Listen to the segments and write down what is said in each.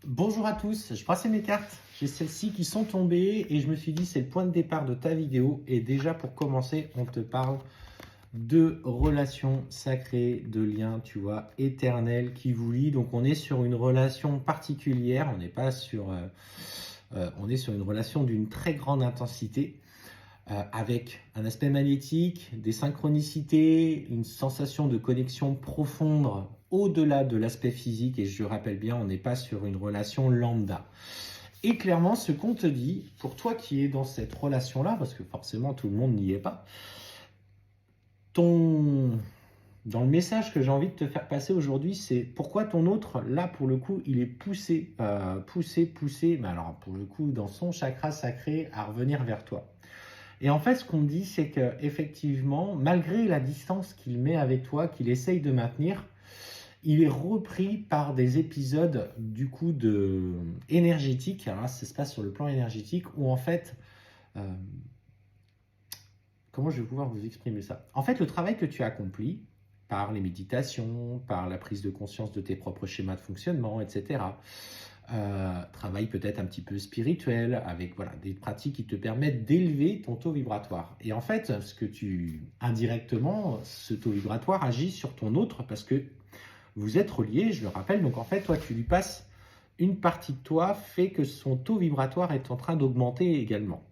Bonjour à tous, je brassais mes cartes, j'ai celles-ci qui sont tombées et je me suis dit c'est le point de départ de ta vidéo et déjà pour commencer on te parle de relations sacrées, de liens, tu vois, éternels qui vous lient. Donc on est sur une relation particulière, on n'est pas sur, on est sur une relation d'une très grande intensité avec un aspect magnétique, des synchronicités, une sensation de connexion profonde au-delà de l'aspect physique. Et je rappelle bien, on n'est pas sur une relation lambda. Et clairement, ce qu'on te dit, pour toi qui es dans cette relation-là, parce que forcément tout le monde n'y est pas, dans le message que j'ai envie de te faire passer aujourd'hui, c'est pourquoi ton autre, là pour le coup, il est poussé, mais alors pour le coup, dans son chakra sacré, à revenir vers toi. Et en fait, ce qu'on me dit, c'est qu'effectivement, malgré la distance qu'il met avec toi, qu'il essaye de maintenir, il est repris par des épisodes du coup énergétiques. Alors là, ça se passe sur le plan énergétique où en fait, euh, comment je vais pouvoir vous exprimer ça? En fait, le travail que tu as accompli par les méditations, par la prise de conscience de tes propres schémas de fonctionnement, etc. Travail peut-être un petit peu spirituel, avec voilà, des pratiques qui te permettent d'élever ton taux vibratoire. Et en fait, indirectement, ce taux vibratoire agit sur ton autre parce que vous êtes reliés, je le rappelle. Donc en fait, toi, tu lui passes une partie de toi, fait que son taux vibratoire est en train d'augmenter également.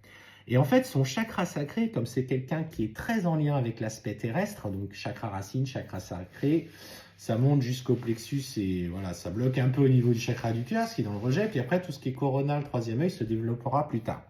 Et en fait, son chakra sacré, comme c'est quelqu'un qui est très en lien avec l'aspect terrestre, donc chakra racine, chakra sacré, ça monte jusqu'au plexus et voilà, ça bloque un peu au niveau du chakra du cœur, ce qui est dans le rejet. Puis après, tout ce qui est coronal, troisième œil, se développera plus tard.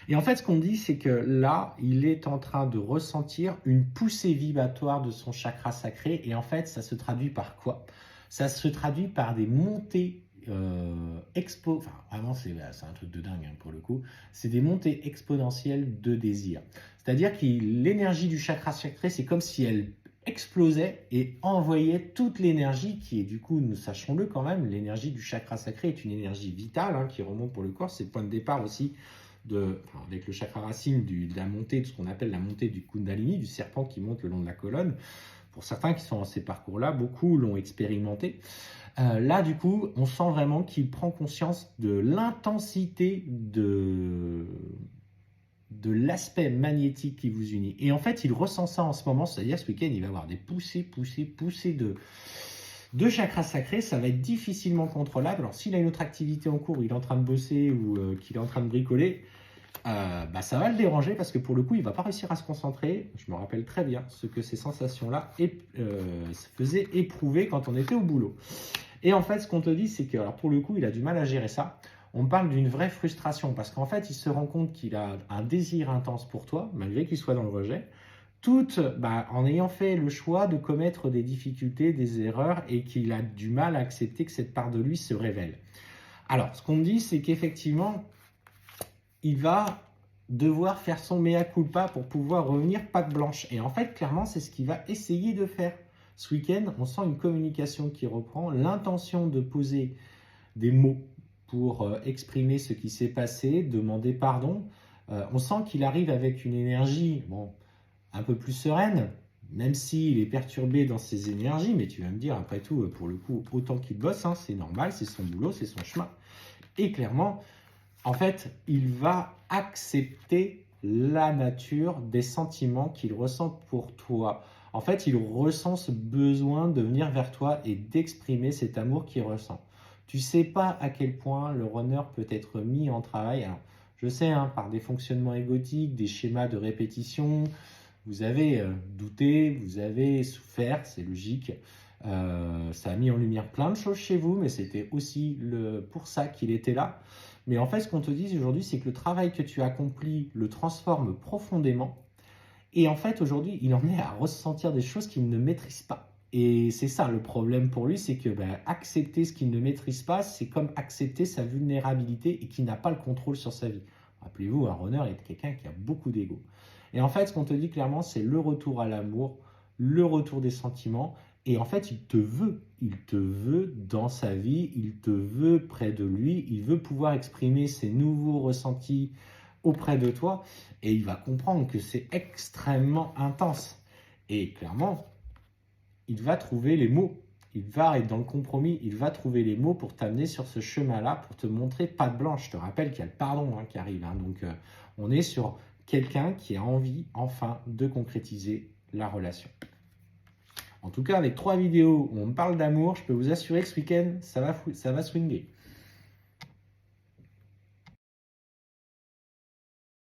Et en fait, ce qu'on dit, c'est que là, il est en train de ressentir une poussée vibratoire de son chakra sacré. Et en fait, ça se traduit par quoi? Ça se traduit par des montées enfin vraiment c'est un truc de dingue hein, pour le coup, c'est des montées exponentielles de désir. C'est-à-dire que l'énergie du chakra sacré, c'est comme si elle explosait et envoyait toute l'énergie qui est du coup, nous sachons-le quand même, l'énergie du chakra sacré est une énergie vitale hein, qui remonte pour le corps, c'est le point de départ aussi avec le chakra racine de la montée, de ce qu'on appelle la montée du Kundalini, du serpent qui monte le long de la colonne. Pour certains qui sont dans ces parcours-là, beaucoup l'ont expérimenté. Là, du coup, on sent vraiment qu'il prend conscience de l'intensité de l'aspect magnétique qui vous unit. Et en fait, il ressent ça en ce moment, c'est-à-dire ce week-end, il va avoir des poussées de chakras sacrés, ça va être difficilement contrôlable. Alors, s'il a une autre activité en cours, il est en train de bosser ou qu'il est en train de bricoler, ça va le déranger parce que pour le coup, il ne va pas réussir à se concentrer. Je me rappelle très bien ce que ces sensations-là se faisaient éprouver quand on était au boulot. Et en fait, ce qu'on te dit, c'est que alors pour le coup, il a du mal à gérer ça. On parle d'une vraie frustration parce qu'en fait, il se rend compte qu'il a un désir intense pour toi, malgré qu'il soit dans le rejet, en ayant fait le choix de commettre des difficultés, des erreurs et qu'il a du mal à accepter que cette part de lui se révèle. Alors, ce qu'on me dit, c'est qu'effectivement, il va devoir faire son mea culpa pour pouvoir revenir patte blanche. Et en fait, clairement, c'est ce qu'il va essayer de faire. Ce week-end, on sent une communication qui reprend, l'intention de poser des mots pour exprimer ce qui s'est passé, demander pardon. On sent qu'il arrive avec une énergie un peu plus sereine, même s'il est perturbé dans ses énergies, mais tu vas me dire, après tout, pour le coup, autant qu'il bosse, hein, c'est normal, c'est son boulot, c'est son chemin. Et clairement, en fait, il va accepter la nature des sentiments qu'il ressent pour toi. En fait, il ressent ce besoin de venir vers toi et d'exprimer cet amour qu'il ressent. Tu sais pas à quel point le runner peut être mis en travail. Alors, je sais, hein, par des fonctionnements égotiques, des schémas de répétition, vous avez douté, vous avez souffert, c'est logique. Ça a mis en lumière plein de choses chez vous, mais c'était aussi pour ça qu'il était là. Mais en fait, ce qu'on te dit aujourd'hui, c'est que le travail que tu as accompli le transforme profondément. Et en fait, aujourd'hui, il en est à ressentir des choses qu'il ne maîtrise pas. Et c'est ça le problème pour lui, c'est que accepter ce qu'il ne maîtrise pas, c'est comme accepter sa vulnérabilité et qu'il n'a pas le contrôle sur sa vie. Rappelez-vous, un runner est quelqu'un qui a beaucoup d'ego. Et en fait, ce qu'on te dit clairement, c'est le retour à l'amour, le retour des sentiments. Et en fait, il te veut dans sa vie, il te veut près de lui, il veut pouvoir exprimer ses nouveaux ressentis auprès de toi et il va comprendre que c'est extrêmement intense. Et clairement, il va trouver les mots, il va être dans le compromis, il va trouver les mots pour t'amener sur ce chemin-là, pour te montrer patte blanche. Je te rappelle qu'il y a le pardon qui arrive. Donc, on est sur quelqu'un qui a envie, enfin, de concrétiser la relation. En tout cas, avec 3 vidéos où on me parle d'amour, je peux vous assurer que ce week-end, ça va swinguer.